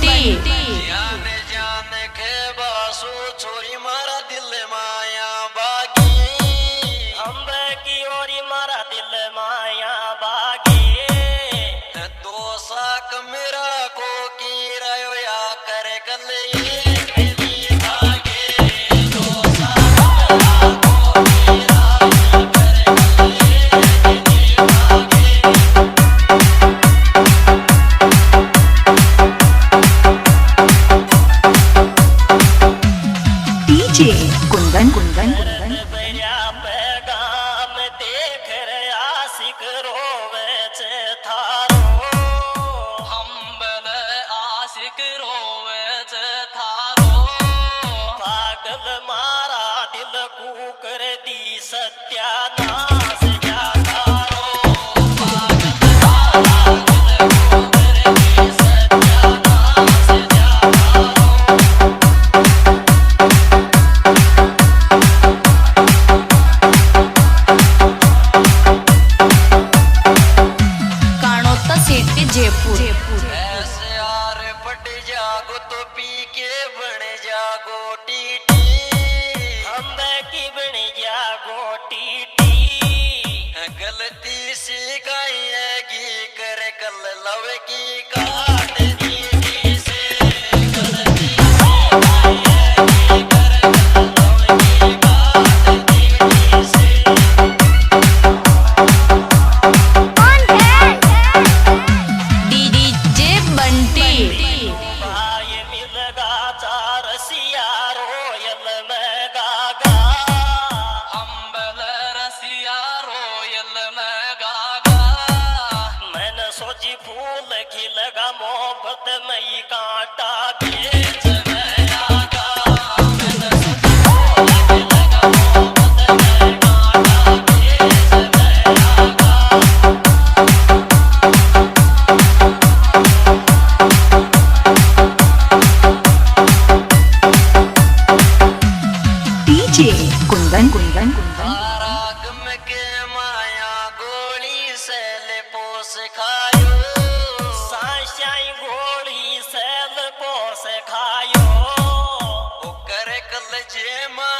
जाने जाने के बासु छोरी मारा दिल माया बागी अम्बे की ओरी मारा दिल माया बागी दो साक मेरा को की रयो या करे कल ये कुंदन कुंदन कुंदन पैगाम देख आशिक रोवे थारो हम बल आशिक रोवे थारो पागल मारा दिल कुकर दी सत्यानाश जा थारो ऐसे यार पट जागो तो पी के बन जागो टीटी हम की बन जागो टीटी गलती सिखाएगी कर कल लव की काट दी से गलती सिखाएगी कर कल लव की काट दी से भाई मिलगा चारसिया रोयल में गागा अम्बल रसिया रोयल में गागा मैंने सोची फूल खिलगा मोहब्बत में ही कांटा बेच में आगा मैंने सोची फूल खिलगा मोहब्बत में कांटा बेच में आगा कुंदन कुंदन कुंदन रागम के माया गोली से पोस खायो साशाई गोली सेल पोस खायो ओ कर कल जे मा